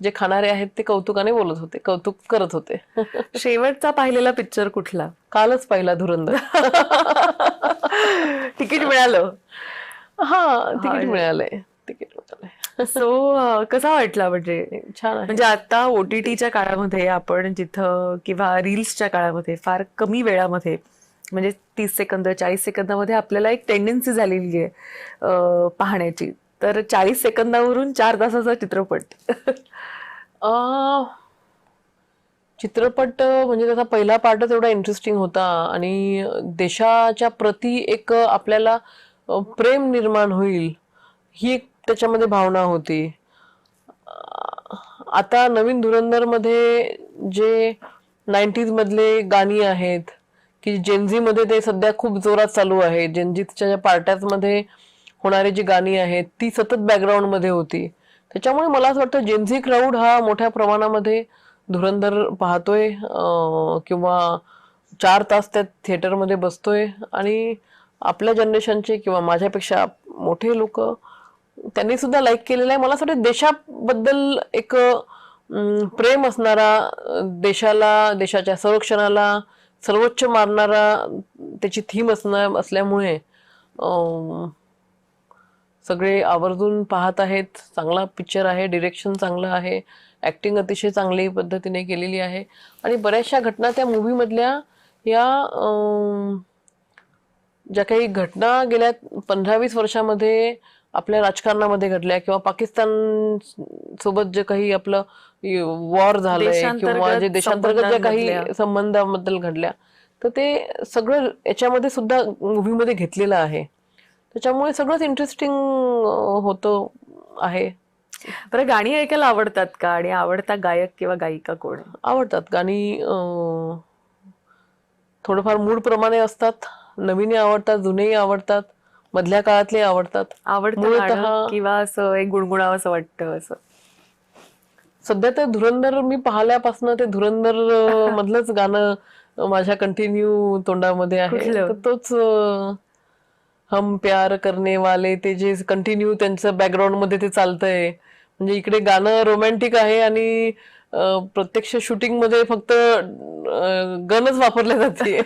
जे खाणारे आहेत ते कौतुकाने बोलत होते, कौतुक करत होते. शेवटचा पाहिलेला पिक्चर कुठला? कालच पाहिला धुरंधर. तिकीट मिळालं? हा, तिकीट मिळालंय, तिकीट मिळालंय. सो कसा वाटला म्हणजे? छान आहे. म्हणजे आता OTTच्या काळामध्ये आपण जिथं किंवा रील्सच्या काळामध्ये फार कमी वेळामध्ये म्हणजे 30 सेकंद 40 सेकंदामध्ये आपल्याला एक टेंडन्सी झालेली आहे पाहण्याची. तर 40 सेकंदावरून 4 तासाचा चित्रपट. चित्रपट म्हणजे त्याचा पहिला पार्टच एवढा इंटरेस्टिंग होता आणि देशाच्या प्रती एक आपल्याला प्रेम निर्माण होईल ही एक त्याच्यामध्ये भावना होती. आता नवीन धुरंधर मध्ये जे 90s मधले गाणी आहेत की जेनझी मध्ये ते सध्या खूप जोरात चालू आहे. जेनझीच्या पार्ट्यात मध्ये होणारी जी गाणी आहेत ती सतत बॅकग्राऊंड मध्ये होती. त्याच्यामुळे मला असं वाटतं जेनझी क्राऊड हा मोठ्या प्रमाणामध्ये धुरंधर पाहतोय किंवा 4 तास त्या थिएटरमध्ये बसतोय. आणि आपल्या जनरेशनचे किंवा माझ्यापेक्षा मोठे लोक त्यांनी सुद्धा लाईक केलेलं आहे. मला असं वाटतं देशाबद्दल एक प्रेम असणारा, देशाला, देशाच्या संरक्षणाला सर्वोच्च मानणारा त्याची थीम असल्यामुळे सगळे आवर्जून पाहत आहेत. चांगला पिक्चर आहे, डिरेक्शन चांगलं आहे, ऍक्टिंग अतिशय चांगली पद्धतीने केलेली आहे आणि बऱ्याचशा घटना त्या मूव्ही मधल्या या ज्या काही घटना गेल्या 15-20 वर्षामध्ये आपल्या राजकारणामध्ये घडल्या किंवा पाकिस्तान सोबत जे काही आपलं वॉर झालंय किंवा जे देशांतर्गत ज्या काही संबंधाबद्दल घडल्या, तर ते सगळं याच्यामध्ये सुद्धा मूव्ही मध्ये घेतलेलं आहे. त्याच्यामुळे सगळंच इंटरेस्टिंग होतं आहे. बरं, गाणी ऐकायला आवडतात का? आणि आवडता गायक किंवा गायिका कोण? आवडतात गाणी. थोडंफार मूड प्रमाणे असतात. नवीनही आवडतात, जुनेही आवडतात, मधल्या काळातले आवडतात. आवडतं गाणं किंवा असं एक गुणगुणावं असं वाटतं असं? सध्या तर धुरंधर मी पाहिल्यापासून ते धुरंधर मधलंच गाणं माझ्या कंटिन्यू तोंडामध्ये आहे. तर तोच हम प्यार करने वाले, ते जे कंटिन्यू त्यांचं बॅकग्राऊंड मध्ये ते चालतंय. म्हणजे इकडे गाणं रोमॅन्टिक आहे आणि प्रत्यक्ष शूटिंग मध्ये फक्त गनच वापरले जाते.